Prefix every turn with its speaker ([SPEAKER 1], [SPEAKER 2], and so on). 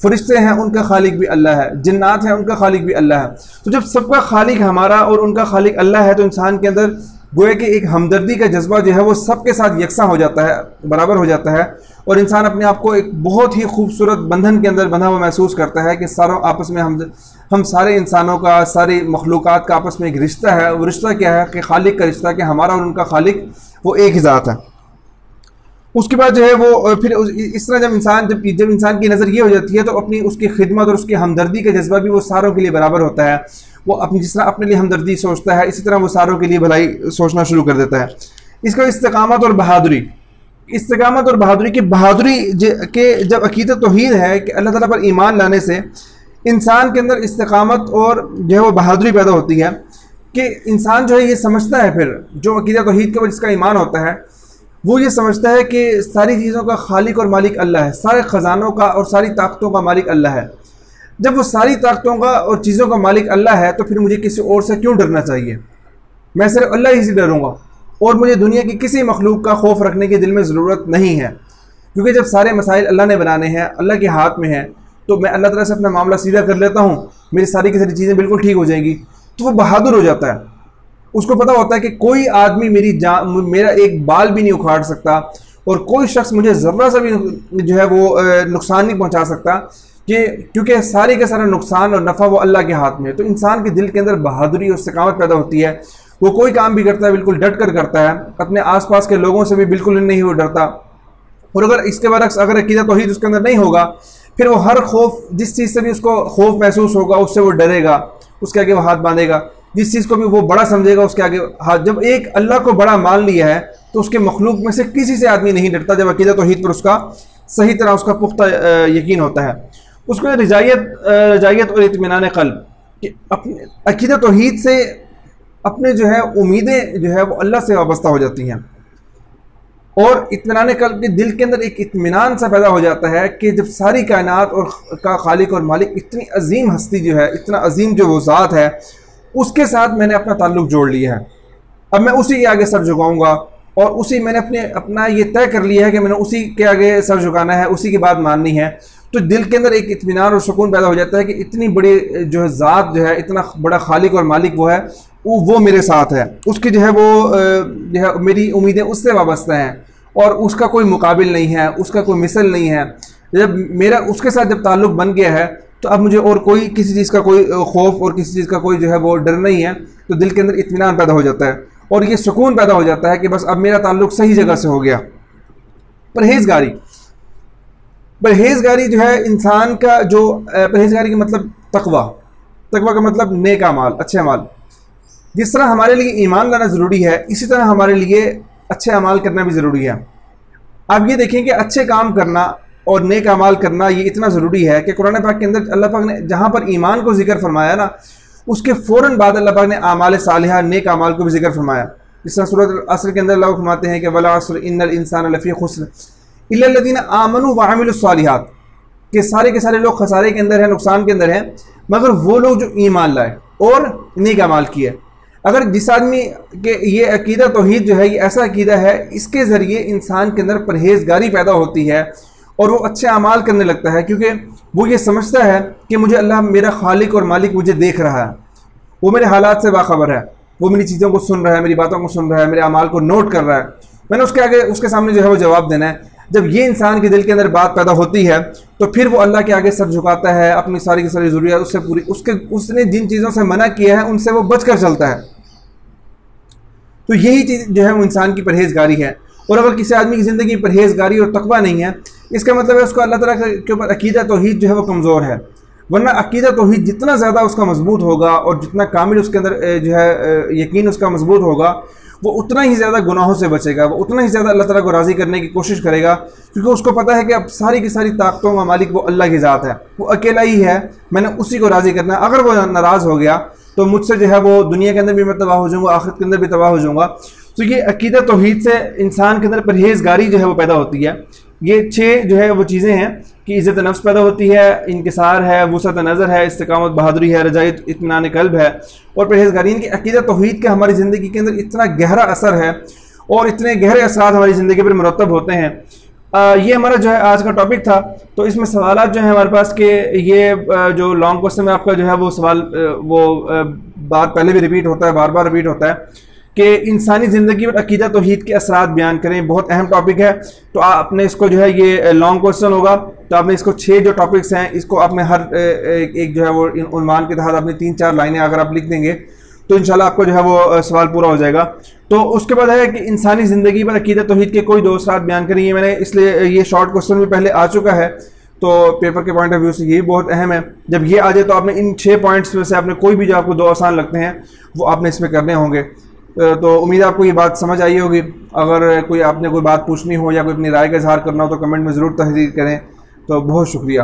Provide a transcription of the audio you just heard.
[SPEAKER 1] فرشتے ہیں ان کا خالق بھی اللہ ہے، جنات ہیں ان کا خالق بھی اللہ ہے۔ تو جب سب کا خالق ہمارا اور ان کا خالق اللہ ہے تو انسان کے اندر گویا کہ ایک ہمدردی کا جذبہ جو ہے وہ سب کے ساتھ یکساں ہو جاتا ہے، برابر ہو جاتا ہے، اور انسان اپنے آپ کو ایک بہت ہی خوبصورت بندھن کے اندر بندھا ہوا محسوس کرتا ہے کہ ساروں آپس میں ہم سارے انسانوں کا، ساری مخلوقات کا آپس میں ایک رشتہ ہے۔ وہ رشتہ کیا ہے کہ خالق کا رشتہ، کہ ہمارا اور ان کا خالق وہ ایک ہی ذات ہے۔ اس کے بعد جو ہے وہ پھر اس طرح جب انسان کی نظر یہ ہو جاتی ہے تو اپنی اس کی خدمت اور اس کی ہمدردی کا جذبہ بھی وہ ساروں کے لیے برابر ہوتا ہے۔ وہ جس طرح اپنے لیے ہمدردی سوچتا ہے اسی طرح وہ ساروں کے لیے بھلائی سوچنا شروع کر دیتا ہے۔ اس کا استقامت اور بہادری کی بہادری کے جب عقیدہ توحید ہے کہ اللہ تعالیٰ پر ایمان لانے سے انسان کے اندر استقامت اور جو ہے وہ بہادری پیدا ہوتی ہے، کہ انسان جو ہے یہ سمجھتا ہے، پھر جو عقیدہ توحید کے جس کا ایمان ہوتا ہے وہ یہ سمجھتا ہے کہ ساری چیزوں کا خالق اور مالک اللہ ہے، سارے خزانوں کا اور ساری طاقتوں کا مالک اللہ ہے۔ جب وہ ساری طاقتوں کا اور چیزوں کا مالک اللہ ہے تو پھر مجھے کسی اور سے کیوں ڈرنا چاہیے؟ میں صرف اللہ ہی سے ڈروں گا، اور مجھے دنیا کی کسی مخلوق کا خوف رکھنے کی دل میں ضرورت نہیں ہے، کیونکہ جب سارے مسائل اللہ نے بنانے ہیں، اللہ کے ہاتھ میں ہیں، تو میں اللہ تعالیٰ سے اپنا معاملہ سیدھا کر لیتا ہوں، میری ساری کی ساری چیزیں بالکل ٹھیک ہو جائیں گی۔ تو وہ بہادر ہو جاتا ہے، اس کو پتہ ہوتا ہے کہ کوئی آدمی میرا ایک بال بھی نہیں اکھاڑ سکتا، اور کوئی شخص مجھے ذرہ سا بھی جو ہے وہ نقصان نہیں پہنچا سکتا، کیونکہ سارے کا سارا نقصان اور نفع وہ اللہ کے ہاتھ میں ہے۔ تو انسان کے دل کے اندر بہادری اور استقامت پیدا ہوتی ہے، وہ کوئی کام بھی کرتا ہے بالکل ڈٹ کر کرتا ہے، اپنے آس پاس کے لوگوں سے بھی بالکل نہیں وہ ڈرتا۔ اور اگر اس کے برعکس اگر عقیدہ توحید اس کے اندر نہیں ہوگا، پھر وہ ہر خوف، جس چیز سے بھی اس کو خوف محسوس ہوگا اس سے وہ ڈرے گا، اس کے آگے وہ ہاتھ باندھے گا، جس چیز کو بھی وہ بڑا سمجھے گا اس کے آگے ہاتھ۔ جب ایک اللہ کو بڑا مان لیا ہے تو اس کے مخلوق میں سے کسی سے آدمی نہیں ڈرتا، جب عقیدہ توحید پر اس کا صحیح طرح اس کا پختہ یقین ہوتا ہے۔ اس میں رجائیت اور اطمینان قلب، کہ اپنے عقیدہ توحید سے اپنے جو ہے امیدیں جو ہے وہ اللہ سے وابستہ ہو جاتی ہیں، اور اطمینان قلب کے دل کے اندر ایک اطمینان سا پیدا ہو جاتا ہے کہ جب ساری کائنات اور کا خالق اور مالک اتنی عظیم ہستی جو ہے، اتنا عظیم جو وہ ذات ہے، اس کے ساتھ میں نے اپنا تعلق جوڑ لیا ہے، اب میں اسی کے آگے سر جھکاؤں گا، اور میں نے اپنا یہ طے کر لیا ہے کہ میں نے اسی کے آگے سر جھکانا ہے، اسی کی بات ماننی ہے۔ تو دل کے اندر ایک اطمینان اور سکون پیدا ہو جاتا ہے کہ اتنی بڑی جو ہے ذات جو ہے، اتنا بڑا خالق اور مالک وہ ہے، وہ میرے ساتھ ہے، اس کی جو ہے وہ جو ہے میری امیدیں اس سے وابستہ ہیں، اور اس کا کوئی مقابل نہیں ہے، اس کا کوئی مثل نہیں ہے۔ جب میرا اس کے ساتھ جب تعلق بن گیا ہے تو اب مجھے اور کوئی کسی چیز کا کوئی خوف اور کسی چیز کا کوئی جو ہے وہ ڈر نہیں ہے، تو دل کے اندر اطمینان پیدا ہو جاتا ہے، اور یہ سکون پیدا ہو جاتا ہے کہ بس اب میرا تعلق صحیح جگہ سے ہو گیا۔ پرہیزگاری جو ہے انسان کا جو پرہیزگاری کا مطلب تقوی کا مطلب نیک اعمال، اچھے اعمال۔ جس طرح ہمارے لیے ایمان لانا ضروری ہے، اسی طرح ہمارے لیے اچھے اعمال کرنا بھی ضروری ہے۔ آپ یہ دیکھیں کہ اچھے کام کرنا اور نیک اعمال کرنا یہ اتنا ضروری ہے کہ قرآن پاک کے اندر اللہ پاک نے جہاں پر ایمان کو ذکر فرمایا نا، اس کے فوراً بعد اللہ پاک نے اعمال صالحہ، نیک اعمال کو بھی ذکر فرمایا۔ جس طرح سورۃ العصر کے اندر اللہ فرماتے ہیں کہ وَالْعَصْرِ إِنَّ الْإِنسَانَ لَفِي خُسْرٍ إِلَّا الَّذِينَ آمَنُوا وَعَمِلُوا الصَّالِحَاتِ، کہ سارے کے سارے لوگ خسارے کے اندر ہیں، نقصان کے اندر ہیں، مگر وہ لوگ جو ایمان لائے اور نیک اعمال کیے۔ اگر جس آدمی کے یہ عقیدہ توحید جو ہے، یہ ایسا عقیدہ ہے، اس کے ذریعے انسان کے اندر پرہیزگاری پیدا ہوتی ہے اور وہ اچھے اعمال کرنے لگتا ہے، کیونکہ وہ یہ سمجھتا ہے کہ مجھے اللہ میرا خالق اور مالک مجھے دیکھ رہا ہے، وہ میرے حالات سے باخبر ہے، وہ میری چیزوں کو سن رہا ہے، میری باتوں کو سن رہا ہے، میرے اعمال کو نوٹ کر رہا ہے، میں نے اس کے سامنے جو ہے وہ جواب دینا ہے۔ جب یہ انسان کے دل کے اندر بات پیدا ہوتی ہے تو پھر وہ اللہ کے آگے سر جھکاتا ہے، اپنی ساری کی ساری ضروریات اس سے پوری، اس نے جن چیزوں سے منع کیا ہے ان سے وہ بچ کر چلتا ہے۔ تو یہی چیز جو ہے وہ انسان کی پرہیزگاری ہے۔ اور اگر کسی آدمی کی زندگی میں پرہیزگاری اور تقویٰ نہیں ہے، اس کا مطلب ہے اس کو اللہ تعالیٰ کے اوپر عقیدہ توحید جو ہے وہ کمزور ہے، ورنہ عقیدہ توحید جتنا زیادہ اس کا مضبوط ہوگا اور جتنا کامل اس کے اندر جو ہے یقین اس کا مضبوط ہوگا، وہ اتنا ہی زیادہ گناہوں سے بچے گا، وہ اتنا ہی زیادہ اللہ تعالیٰ کو راضی کرنے کی کوشش کرے گا، کیونکہ اس کو پتہ ہے کہ اب ساری کی ساری طاقتوں کا مالک وہ اللہ کی ذات ہے، وہ اکیلا ہی ہے، میں نے اسی کو راضی کرنا ہے۔ اگر وہ ناراض ہو گیا تو مجھ سے جو ہے وہ دنیا کے اندر بھی میں تباہ ہو جاؤں گا، آخرت کے اندر بھی تباہ ہو جاؤں گا۔ تو یہ عقیدہ توحید سے انسان کے اندر پرہیزگاری جو ہے وہ پیدا ہوتی ہے۔ یہ 6 جو ہے وہ چیزیں ہیں کہ عزت نفس پیدا ہوتی ہے، انکسار ہے، وسعت نظر ہے، استقامت بہادری ہے، رجائیت اطمینان قلب ہے، اور پرہیزگاری کی عقیدہ توحید کا ہماری زندگی کے اندر اتنا گہرا اثر ہے اور اتنے گہرے اثرات ہماری زندگی پر مرتب ہوتے ہیں یہ ہمارا جو ہے آج کا ٹاپک تھا. تو اس میں سوالات جو ہیں ہمارے پاس کہ یہ جو لانگ کوسچن میں آپ کا جو ہے وہ سوال وہ بات پہلے بھی ریپیٹ ہوتا ہے, بار بار ریپیٹ ہوتا ہے کہ انسانی زندگی پر عقیدہ توحید کے اثرات بیان کریں. بہت اہم ٹاپک ہے. تو آپ نے اس کو جو ہے یہ لانگ کوسچن ہوگا تو آپ نے اس کو 6 جو ٹاپکس ہیں اس کو آپ نے ہر ایک جو ہے وہ عنوان کے تحت اپنی 3-4 لائنیں اگر آپ لکھ دیں گے تو انشاءاللہ آپ کو جو ہے وہ سوال پورا ہو جائے گا. تو اس کے بعد ہے کہ انسانی زندگی پر عقیدہ توحید کے کوئی 2 اثرات بیان کریں. یہ میں نے اس لیے یہ شارٹ کوسچن بھی پہلے آ چکا ہے تو پیپر کے پوائنٹ آف ویو سے یہ بہت اہم ہے. جب یہ آ جائے تو آپ نے ان 6 پوائنٹس میں سے آپ نے کوئی بھی جو آپ کو 2 آسان لگتے ہیں وہ آپ نے اس میں کرنے ہوں گے. تو امید ہے آپ کو یہ بات سمجھ آئی ہوگی. اگر کوئی آپ نے کوئی بات پوچھنی ہو یا کوئی اپنی رائے کا اظہار کرنا ہو تو کمنٹ میں ضرور تحریر کریں. تو بہت شکریہ.